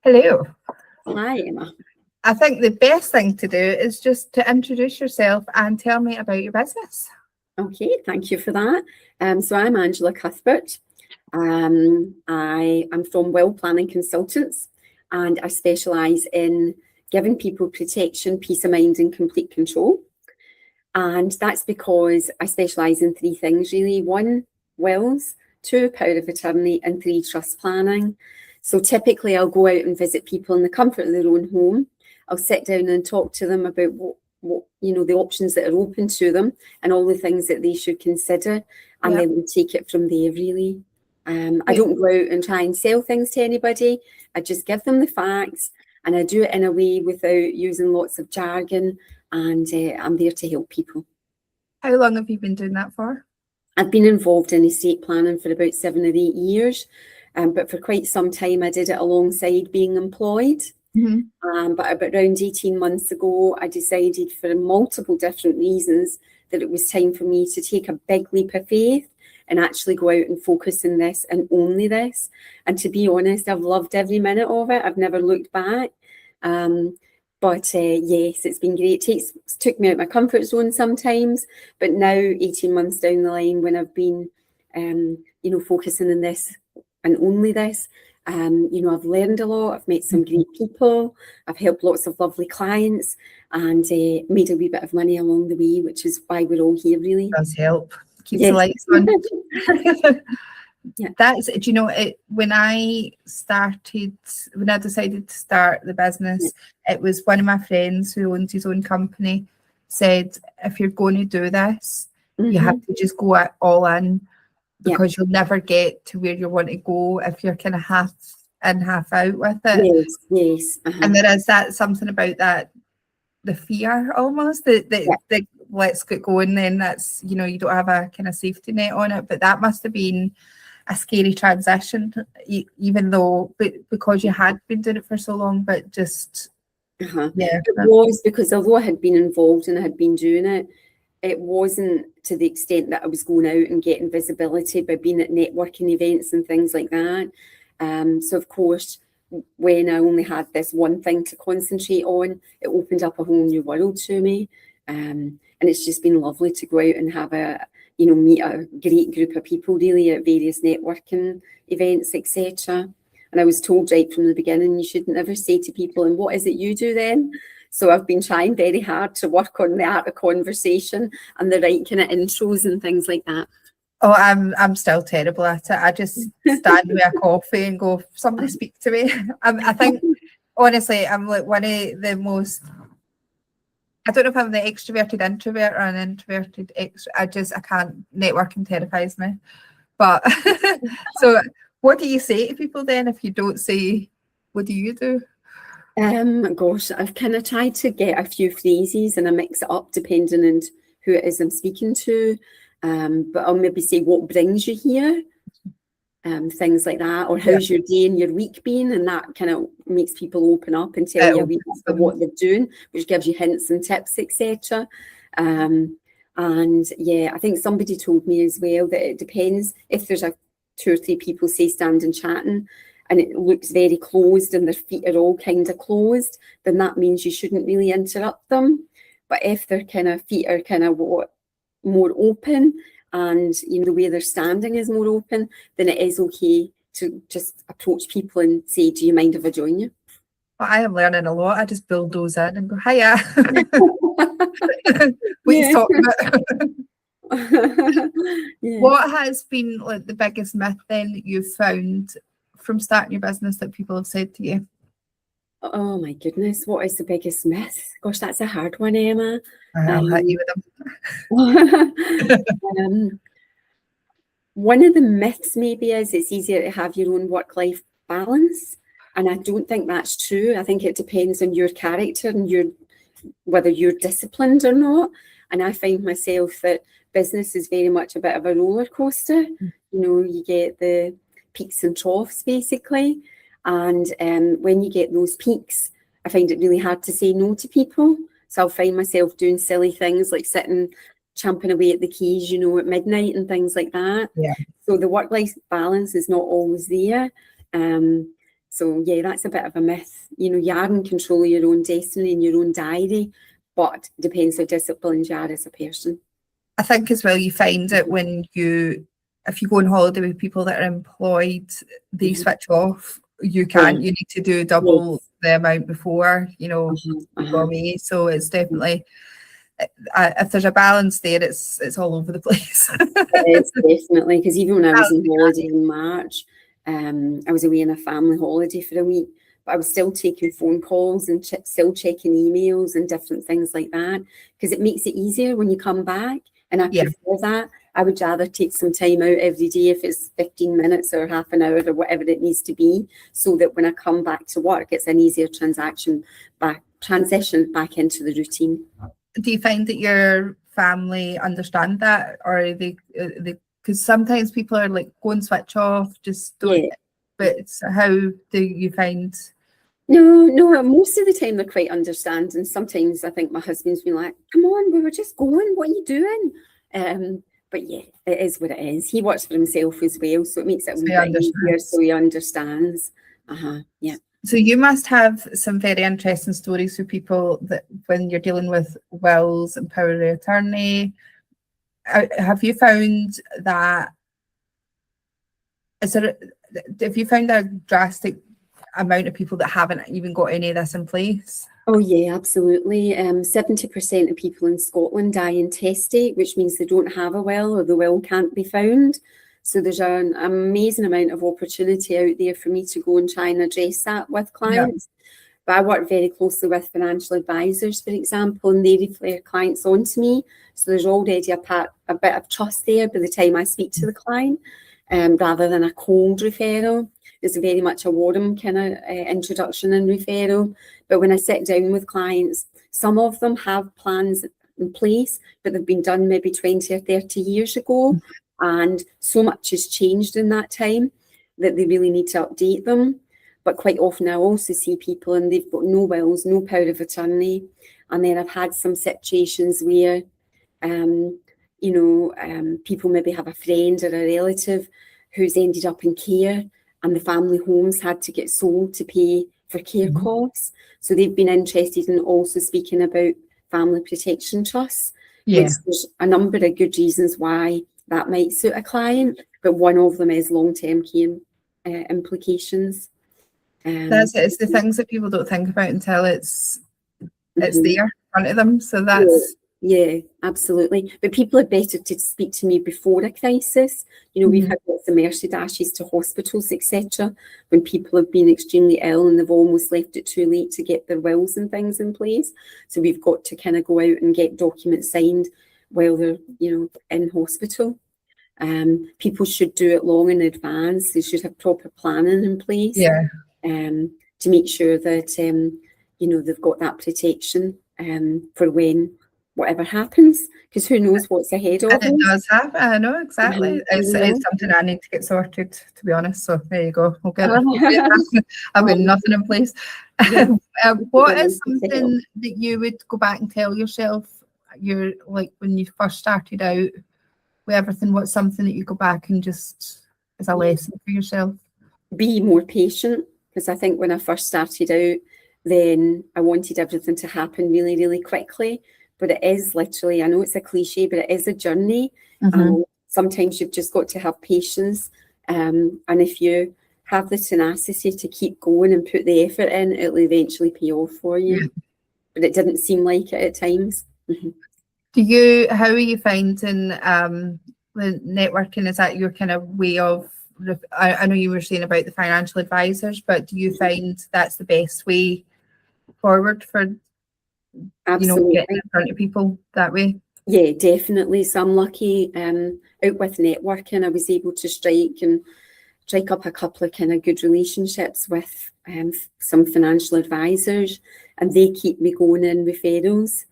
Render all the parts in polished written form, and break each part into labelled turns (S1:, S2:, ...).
S1: Hello.
S2: Hi, Emma.
S1: I think the best thing to do is just to introduce yourself and tell me about your business.
S2: Okay, thank you for that. So I'm Angela Cuthbert. I am from Well Planning Consultants, and I specialise in giving people protection, peace of mind and complete control. And that's because I specialise in three things really. 1, wills, 2, power of attorney, and 3, trust planning. So typically I'll go out and visit people in the comfort of their own home. I'll sit down and talk to them about what the options that are open to them and all the things that they should consider, and then we'll take it from there really. I don't go out and try and sell things to anybody. I just give them the facts, and I do it in a way without using lots of jargon, and I'm there to help people.
S1: How long have you been doing that for?
S2: I've been involved in estate planning for about 7 or 8 years, but for quite some time I did it alongside being employed. But about around 18 months ago, I decided for multiple different reasons that it was time for me to take a big leap of faith and actually go out and focus on this and only this. And to be honest, I've loved every minute of it. I've never looked back. But yes, it's been great. It took me out my comfort zone sometimes, but now 18 months down the line, when I've been, focusing on this and only this, I've learned a lot. I've met some great people. I've helped lots of lovely clients, and made a wee bit of money along the way, which is why we're all here, really.
S1: Does help. Keeps the lights on. That's, when I decided to start the business, it was one of my friends who owns his own company said, if you're going to do this, you have to just go all in, because you'll never get to where you want to go if you're kind of half in, half out with it.
S2: Yes.
S1: And there is something about that, the fear almost, that let's get going, then that's, you don't have a kind of safety net on it. But that must have been a scary transition, even though, because you had been doing it for so long, but just,
S2: It was, because although I had been involved and I had been doing it, it wasn't to the extent that I was going out and getting visibility by being at networking events and things like that. So of course, when I only had this one thing to concentrate on, it opened up a whole new world to me. And it's just been lovely to go out and have meet a great group of people really at various networking events, etc. And I was told right from the beginning, you should never say to people, and what is it you do then? So I've been trying very hard to work on the art of conversation and the right kind of intros and things like that.
S1: Oh, I'm still terrible at it. I just stand with a coffee and go, somebody speak to me. I think, honestly, I'm like one of the most, I don't know if I'm the extroverted introvert or an introverted extrovert. I can't, networking terrifies me. But, so what do you say to people then if you don't say, what do you do?
S2: Gosh, I've kind of tried to get a few phrases and I mix it up depending on who it is I'm speaking to. But I'll maybe say, what brings you here? Things like that, or how's your day and your week been? And that kind of makes people open up and tell you a wee bit about what they're doing, which gives you hints and tips, etc. And yeah, I think somebody told me as well that it depends if there's 2 or 3 people, say, standing chatting, and it looks very closed and their feet are all kind of closed, then that means you shouldn't really interrupt them. But if their kind of feet are kind of more open, and the way they're standing is more open, then it is okay to just approach people and say, do you mind if I join you?
S1: Well, I am learning a lot. I just bulldoze in and go, hiya. What are you talking about? What has been like the biggest myth then that you've found from starting your business that people have said to you?
S2: Oh my goodness, what is the biggest myth? Gosh, that's a hard one, Emma.
S1: I'll hit you with them.
S2: One of the myths maybe is it's easier to have your own work-life balance, and I don't think that's true. I think it depends on your character and whether you're disciplined or not. And I find myself that business is very much a bit of a roller coaster. You get the peaks and troughs basically, and when you get those peaks, I find it really hard to say no to people. So I'll find myself doing silly things like sitting, champing away at the keys, at midnight and things like that.
S1: Yeah.
S2: So the work-life balance is not always there. So yeah, that's a bit of a myth. You know, you are in control of your own destiny and your own diary, but it depends how disciplined you are as a person.
S1: I think as well, you find it when if you go on holiday with people that are employed, they switch off. You need to do double
S2: Yes.
S1: the amount before, you go away. So it's definitely, if there's a balance there, it's all over the place.
S2: It is, definitely, because even when I was on holiday in March, I was away on a family holiday for a week, but I was still taking phone calls and still checking emails and different things like that, because it makes it easier when you come back. And I prefer that. I would rather take some time out every day, if it's 15 minutes or half an hour or whatever it needs to be, so that when I come back to work, it's an easier transition back into the routine.
S1: Do you find that your family understand that, or are they because sometimes people are like, go and switch off, just don't. Yeah. But how do you find?
S2: No, most of the time they're quite understanding. Sometimes I think my husband's been like, come on, we were just going, what are you doing? But yeah, it is what it is. He works for himself as well, so it makes it a bit easier, so he understands. Yeah.
S1: So you must have some very interesting stories with people that when you're dealing with wills and power of attorney. Have you found that? Have you found a drastic amount of people that haven't even got any of this in place?
S2: Oh yeah, absolutely. 70% of people in Scotland die intestate, which means they don't have a will, or the will can't be found. So there's an amazing amount of opportunity out there for me to go and try and address that with clients. Yeah. But I work very closely with financial advisors, for example, and they refer clients onto me. So there's already a bit of trust there by the time I speak to the client, rather than a cold referral. It's very much a warm kind of introduction and referral. But when I sit down with clients, some of them have plans in place, but they've been done maybe 20 or 30 years ago. And so much has changed in that time that they really need to update them. But quite often I also see people and they've got no wills, no power of attorney. And then I've had some situations where, people maybe have a friend or a relative who's ended up in care, and the family homes had to get sold to pay for care costs. So they've been interested in also speaking about family protection trusts, which there's a number of good reasons why that might suit a client, but one of them is long-term care implications.
S1: That's it. It's the things that people don't think about until it's there in front of them. So that's...
S2: Yeah, absolutely. But people are better to speak to me before a crisis. You know, we've had lots of mercy dashes to hospitals, etc., when people have been extremely ill and they've almost left it too late to get their wills and things in place. So we've got to kind of go out and get documents signed while they're, in hospital. People should do it long in advance. They should have proper planning in place to make sure that, they've got that protection for when whatever happens, because who knows what's ahead of them.
S1: It does happen. I know, exactly. It's something I need to get sorted, to be honest. So there you go. I've got nothing in place. What is something that you would go back and tell yourself, you're like when you first started out with everything? What's something that you go back and just as a lesson for yourself?
S2: Be more patient, because I think when I first started out, then I wanted everything to happen really, really quickly. But it is literally, I know it's a cliche, but it is a journey. Sometimes you've just got to have patience. And if you have the tenacity to keep going and put the effort in, it'll eventually pay off for you. But it didn't seem like it at times.
S1: How are you finding the networking? Is that your kind of way of, I know you were saying about the financial advisors, but do you find that's the best way forward for
S2: Absolutely.
S1: Getting in front of people that way?
S2: Yeah, definitely. So I'm lucky out with networking. I was able to strike up a couple of kind of good relationships with some financial advisors, and they keep me going in referrals.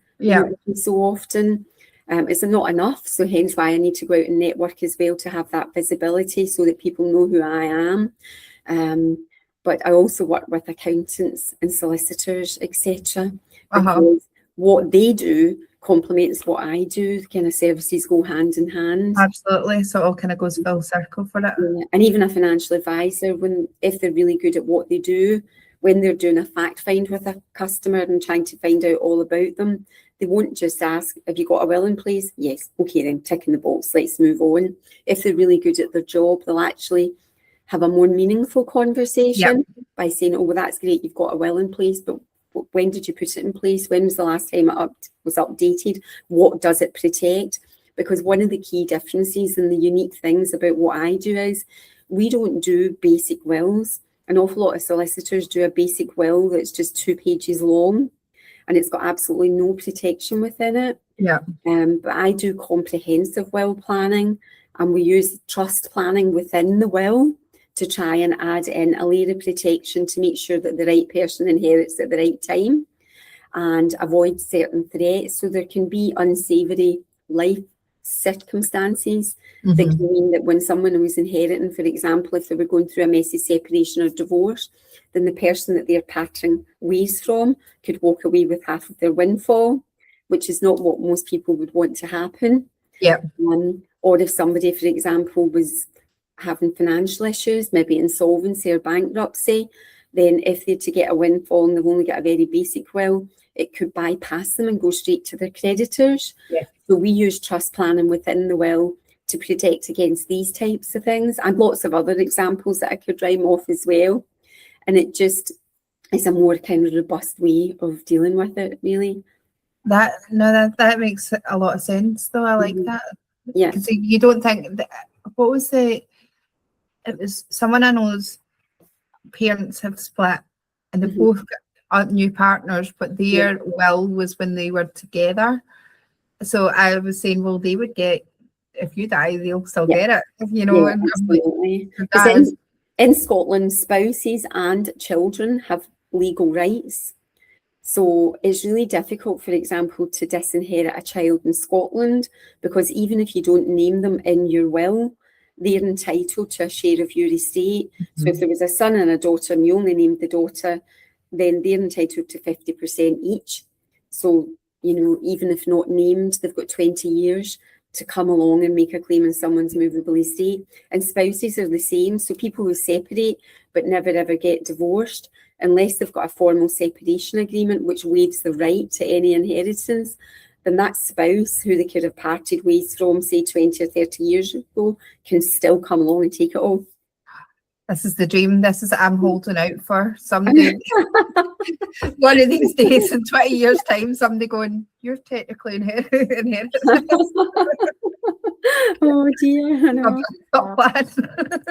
S2: So often. It's not enough, so hence why I need to go out and network as well, to have that visibility so that people know who I am. But I also work with accountants and solicitors, etc. Because what they do complements what I do. The kind of services go hand in hand.
S1: Absolutely. So it all kind of goes full circle for it.
S2: Yeah. And even a financial advisor, if they're really good at what they do, when they're doing a fact find with a customer and trying to find out all about them, they won't just ask, have you got a will in place? Yes. Okay, then tick in the box, let's move on. If they're really good at their job, they'll actually have a more meaningful conversation by saying, oh, well, that's great, you've got a will in place, but when did you put it in place? When was the last time it was updated? What does it protect? Because one of the key differences and the unique things about what I do is we don't do basic wills. An awful lot of solicitors do a basic will that's just 2 pages long, and it's got absolutely no protection within it.
S1: Yeah.
S2: But I do comprehensive will planning, and we use trust planning within the will to try and add in a layer of protection to make sure that the right person inherits at the right time and avoid certain threats. So there can be unsavoury life circumstances that can mean that when someone was inheriting, for example, if they were going through a messy separation or divorce, then the person that they're parting ways from could walk away with half of their windfall, which is not what most people would want to happen.
S1: Yeah.
S2: Or if somebody, for example, was having financial issues, maybe insolvency or bankruptcy, then if they're to get a windfall and they've only got a very basic will, it could bypass them and go straight to their creditors.
S1: Yeah.
S2: So we use trust planning within the will to protect against these types of things, and lots of other examples that I could rhyme off as well. And it just is a more kind of robust way of dealing with it, really.
S1: That makes a lot of sense, though. I like that.
S2: Yeah.
S1: Because you don't think that, what was it was someone I know's parents have split and they both got new partners, but their will was when they were together. So I was saying, well, they would get, if you die, they'll still get it, you know.
S2: Yeah, absolutely. Because in Scotland, spouses and children have legal rights. So it's really difficult, for example, to disinherit a child in Scotland, because even if you don't name them in your will, they're entitled to a share of your estate. So if there was a son and a daughter and you only named the daughter, then they're entitled to 50% each. So, you know, even if not named, they've got 20 years to come along and make a claim on someone's movable estate. And spouses are the same. So people who separate but never ever get divorced, unless they've got a formal separation agreement which waives the right to any inheritance, then that spouse who they could have parted ways from, say, 20 or 30 years ago, can still come along and take it all.
S1: This is the dream. This is I'm holding out for someday. One of these days, in 20 years' time, somebody going, you're technically inherited.
S2: Oh dear, I know.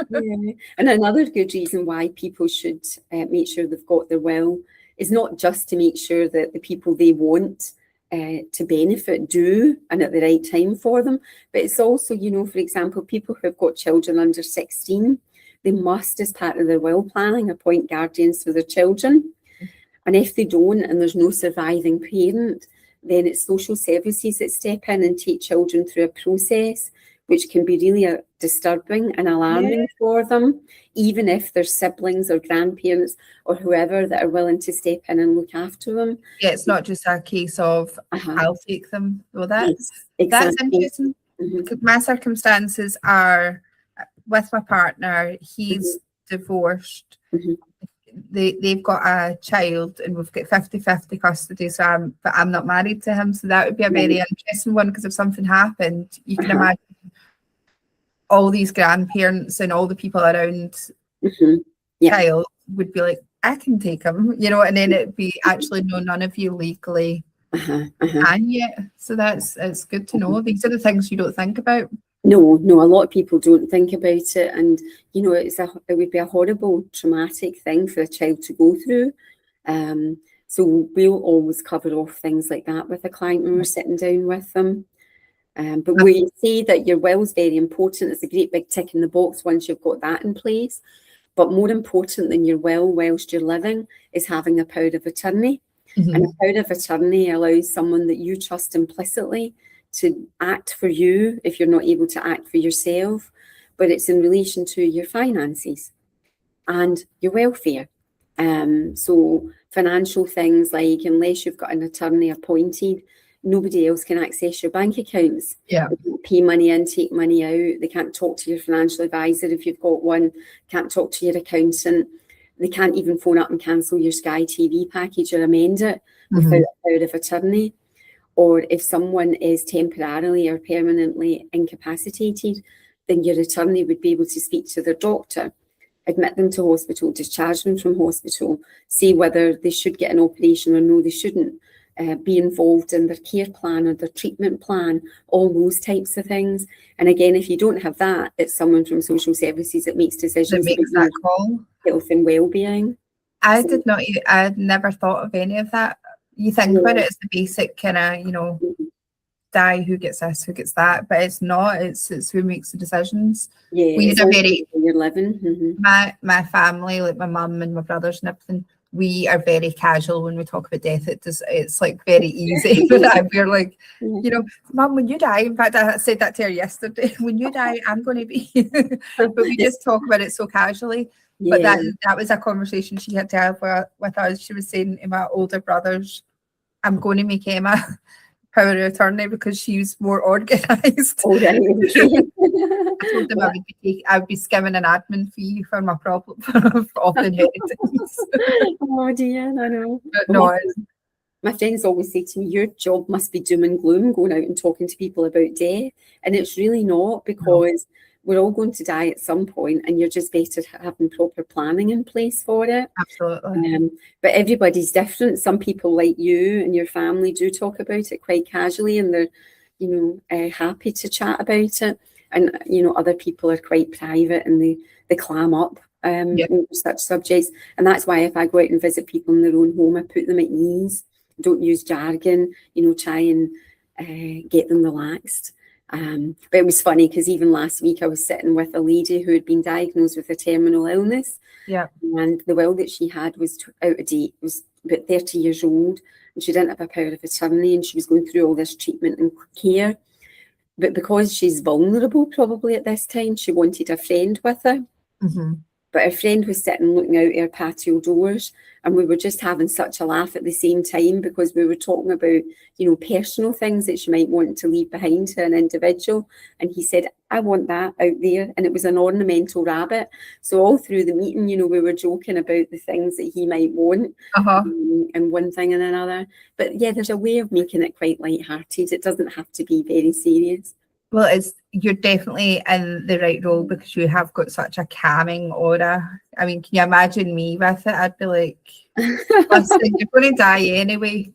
S1: Yeah.
S2: And another good reason why people should make sure they've got their will is not just to make sure that the people they want to benefit do and at the right time for them, but it's also, you know, for example, people who have got children under 16, they must, as part of their will planning, appoint guardians for their children. And if they don't, and there's no surviving parent, then it's social services that step in and take children through a process which can be really disturbing and alarming for them, even if there's siblings or grandparents or whoever that are willing to step in and look after them.
S1: Yeah, it's not just a case of I'll take them. Well, that's
S2: exactly.
S1: interesting. Because my circumstances are with my partner, he's divorced. They've got a child and we've got 50-50 custody, so but I'm not married to him, so that would be a very interesting one, because if something happened, you can imagine all these grandparents and all the people around child would be like, I can take him, you know, and then it'd be actually no, none of you legally can yet. So it's good to know. These are the things you don't think about.
S2: No, a lot of people don't think about it, and you know, it would be a horrible, traumatic thing for a child to go through. So we'll always cover off things like that with a client when we're sitting down with them. But we say that your will is very important. It's a great big tick in the box once you've got that in place. But more important than your will whilst you're living is having a power of attorney. And a power of attorney allows someone that you trust implicitly to act for you if you're not able to act for yourself, but it's in relation to your finances and your welfare. So financial things, like unless you've got an attorney appointed, nobody else can access your bank accounts.
S1: Yeah.
S2: They can't pay money in, take money out. They can't talk to your financial advisor if you've got one. Can't talk to your accountant. They can't even phone up and cancel your Sky TV package or amend it without a power of attorney. Or if someone is temporarily or permanently incapacitated, then your attorney would be able to speak to their doctor, admit them to hospital, discharge them from hospital, say whether they should get an operation or no, they shouldn't, be involved in their care plan or their treatment plan, all those types of things. And again, if you don't have that, it's someone from social services that makes decisions
S1: That makes
S2: about
S1: that call.
S2: health and well-being.
S1: I'd never thought of any of that. You think about it as the basic kind of, die, who gets this, who gets that, but it's not. It's who makes the decisions.
S2: Yeah,
S1: We had a very
S2: you're living.
S1: my family, like my mum and my brothers and everything. We are very casual when we talk about death. It's like very easy. We're like, Mum, when you die. In fact, I said that to her yesterday. When you die, I'm going to be. But we just talk about it so casually. But that was a conversation she had to have with us. She was saying to my older brothers, I'm going to make Emma power of attorney because she's more organised.
S2: Oh, right.
S1: I told them I would be skimming an admin fee for my problem of the inheritance.
S2: Oh dear, I know.
S1: But no,
S2: my friends always say to me, your job must be doom and gloom, going out and talking to people about death. And it's really not, because we're all going to die at some point, and you're just better having proper planning in place for it.
S1: Absolutely.
S2: But everybody's different. Some people like you and your family do talk about it quite casually, and they're happy to chat about it. And other people are quite private, and they clam up over such subjects. And that's why if I go out and visit people in their own home, I put them at ease. Don't use jargon. Try and get them relaxed. But it was funny because even last week I was sitting with a lady who had been diagnosed with a terminal illness. Yeah. And the will that she had was out of date. It was about 30 years old, and she didn't have a power of attorney, and she was going through all this treatment and care. But because she's vulnerable probably at this time, she wanted a friend with her. But her friend was sitting looking out her patio doors, and we were just having such a laugh at the same time because we were talking about, personal things that she might want to leave behind to an individual. And he said, I want that out there. And it was an ornamental rabbit. So all through the meeting, we were joking about the things that he might want, and one thing and another. But yeah, there's a way of making it quite lighthearted. It doesn't have to be very serious.
S1: Well, you're definitely in the right role because you have got such a calming aura. I mean, can you imagine me with it? I'd be like, listen, you're going to die anyway.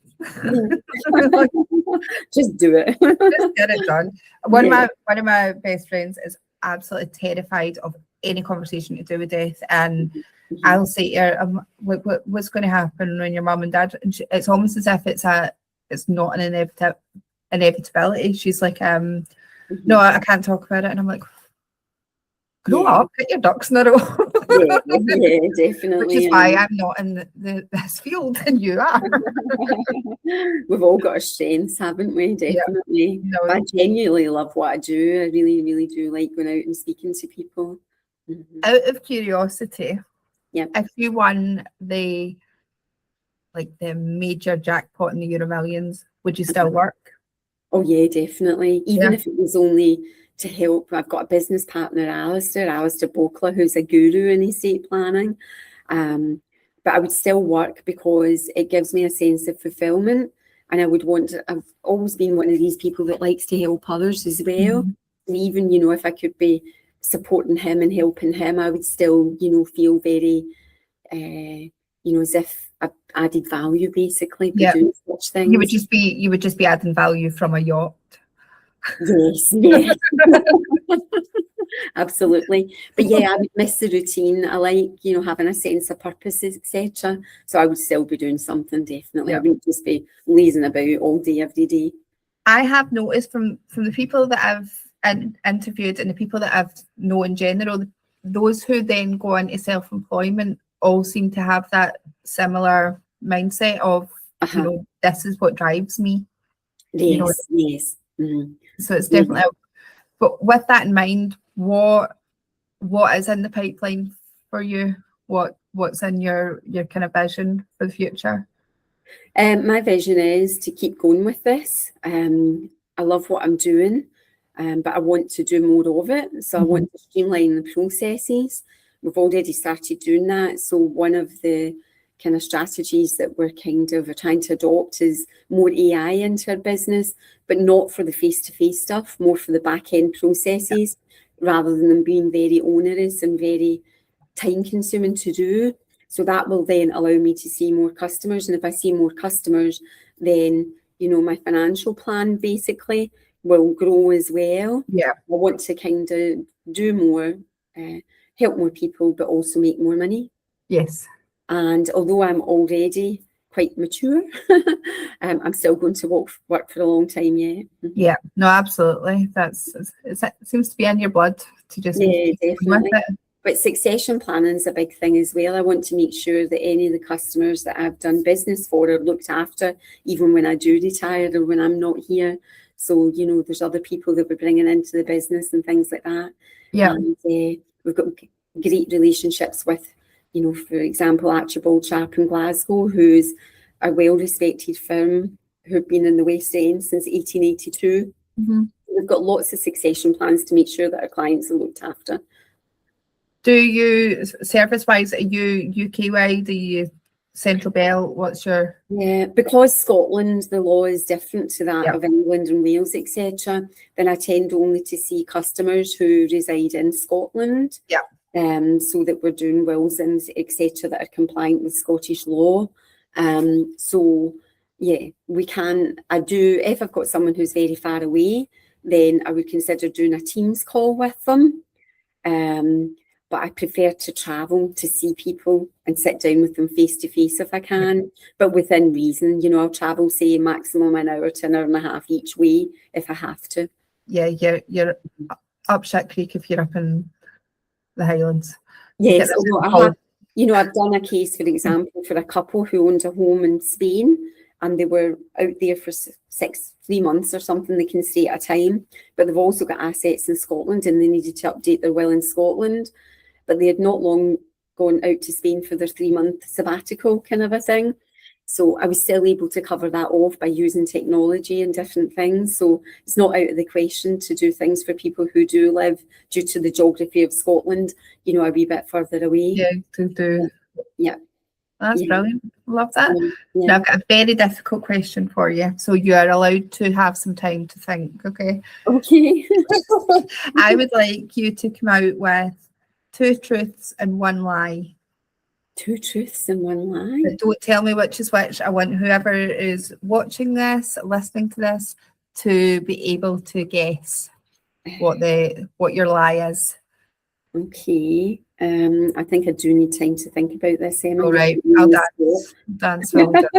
S2: Just do it.
S1: Just get it done. One of my best friends is absolutely terrified of any conversation to do with death, and I'll say to her, what's going to happen when your mum and dad? And it's almost as if it's not an inevitability. She's like, no, I can't talk about it. And I'm like, grow up, get your ducks in a row.
S2: Yeah, definitely.
S1: Which is why I'm not in this field and you are.
S2: We've all got our strengths, haven't we? Definitely. No. I genuinely love what I do. I really, really do like going out and speaking to people.
S1: Out of curiosity, if you won the major jackpot in the Euro Millions, would you still work?
S2: Oh yeah, definitely. Even if it was only to help. I've got a business partner, Alistair Bokla, who's a guru in estate planning. But I would still work because it gives me a sense of fulfillment, and I've always been one of these people that likes to help others as well. And even, if I could be supporting him and helping him, I would still, feel very, as if I've added value basically by doing such things.
S1: You would just be adding value from a yacht.
S2: Yes, yeah. Absolutely. But I would miss the routine. I like, having a sense of purpose, etc. So I would still be doing something, definitely. I wouldn't just be lazing about all day, every day.
S1: I have noticed from the people that I've interviewed and the people that I've known in general, those who then go into self-employment all seem to have that similar mindset of, this is what drives me.
S2: Yes, yes.
S1: So it's definitely, but with that in mind, what is in the pipeline for you? What's in your kind of vision for the future?
S2: My vision is to keep going with this. I love what I'm doing, but I want to do more of it. So I want to streamline the processes. We've already started doing that. So one of the kind of strategies that we're trying to adopt is more AI into our business, but not for the face-to-face stuff, more for the back-end processes, rather than them being very onerous and very time-consuming to do. So that will then allow me to see more customers. And if I see more customers, then, you know, my financial plan basically will grow as well.
S1: Yeah.
S2: I want to kind of do more, help more people, but also make more money.
S1: Yes.
S2: And although I'm already quite mature, I'm still going to work for a long time yet.
S1: Yeah, no, absolutely. It seems to be in your blood to just keep going with it.
S2: But succession planning is a big thing as well. I want to make sure that any of the customers that I've done business for are looked after, even when I do retire or when I'm not here. So, you know, there's other people that we're bringing into the business and things like that.
S1: Yeah.
S2: And we've got great relationships with, you know, for example, Archibald Sharp in Glasgow, who's a well-respected firm who've been in the West End since 1882. We've got lots of succession plans to make sure that our clients are looked after.
S1: Do you, service-wise, are you UK-wide? Are you Central Belt? What's your...
S2: Yeah, because Scotland, the law is different to that of England and Wales, etc., then I tend only to see customers who reside in Scotland.
S1: Yeah.
S2: So that we're doing wills and etc. that are compliant with Scottish law. So yeah, we can, if I've got someone who's very far away, then I would consider doing a Teams call with them. But I prefer to travel to see people and sit down with them face to face if I can, but within reason. You know, I'll travel, say, maximum an hour to an hour and a half each way if I have to.
S1: Yeah, you're up Shit Creek if you're up in the Highlands.
S2: Yes, I've done a case, for example, for a couple who owned a home in Spain, and they were out there for 3 months or something. They can stay at a time, but they've also got assets in Scotland, and they needed to update their will in Scotland. But they had not long gone out to Spain for their 3-month sabbatical kind of a thing. So I was still able to cover that off by using technology and different things. So it's not out of the question to do things for people who do live, due to the geography of Scotland, you know, a wee bit further away.
S1: Yeah, to do.
S2: Yeah.
S1: That's brilliant. Love that.
S2: Yeah.
S1: Now I've got a very difficult question for you. So you are allowed to have some time to think, okay?
S2: Okay.
S1: I would like you to come out with 2 truths and 1 lie.
S2: 2 truths and 1 lie?
S1: But don't tell me which is which. I want whoever is watching this, listening to this, to be able to guess what your lie is.
S2: Okay. I think I do need time to think about this, Emma.
S1: All right, I'll dance. Well done.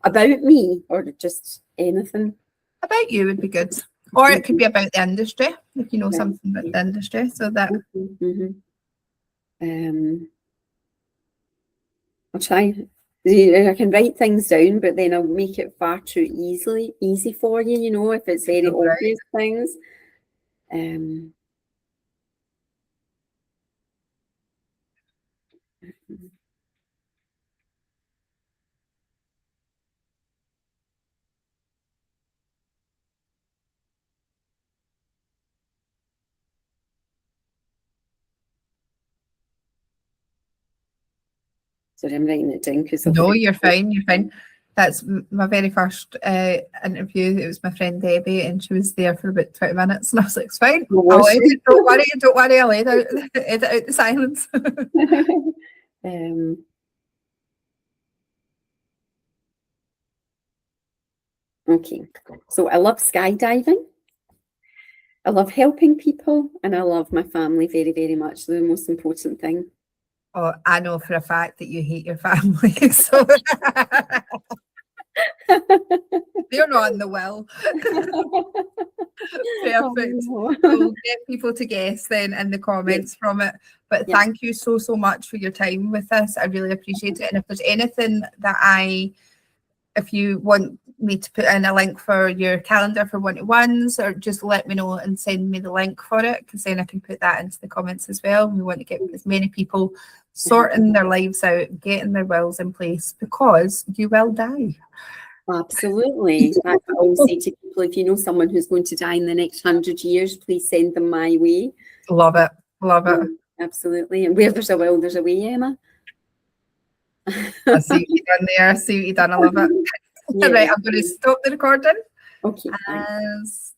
S2: About me, or just anything?
S1: About you would be good. Or it could be about the industry, if you know something about the industry. So that.
S2: I'll try. I can write things down, but then I'll make it far too easy for you, you know, if it's very obvious things. Sorry, I'm writing it down because
S1: no, you're fine. You're fine. That's my very first interview. It was my friend Debbie, and she was there for about 20 minutes, and I was like, "It's fine. Don't worry. I'll edit out the silence."
S2: Okay, so I love skydiving. I love helping people, and I love my family very, very much. They're the most important thing.
S1: Oh, I know for a fact that you hate your family, so they're not in the will. Perfect. We'll get people to guess then in the comments from it. But thank you so much for your time with us. I really appreciate it. And if there's anything that if you want me to put in a link for your calendar for one-to-ones, or just let me know and send me the link for it, because then I can put that into the comments as well. We want to get as many people sorting their lives out, getting their wills in place, because you will die.
S2: Absolutely. That's what I always say to people. If you know someone who's going to die in the next 100 years, please send them my way.
S1: Love it. Love it.
S2: Absolutely. And where there's a will, there's a way, Emma.
S1: I see what you done there. I see what you done. I love it.
S2: Yeah.
S1: Right, I'm going to stop the recording.
S2: Okay.
S1: As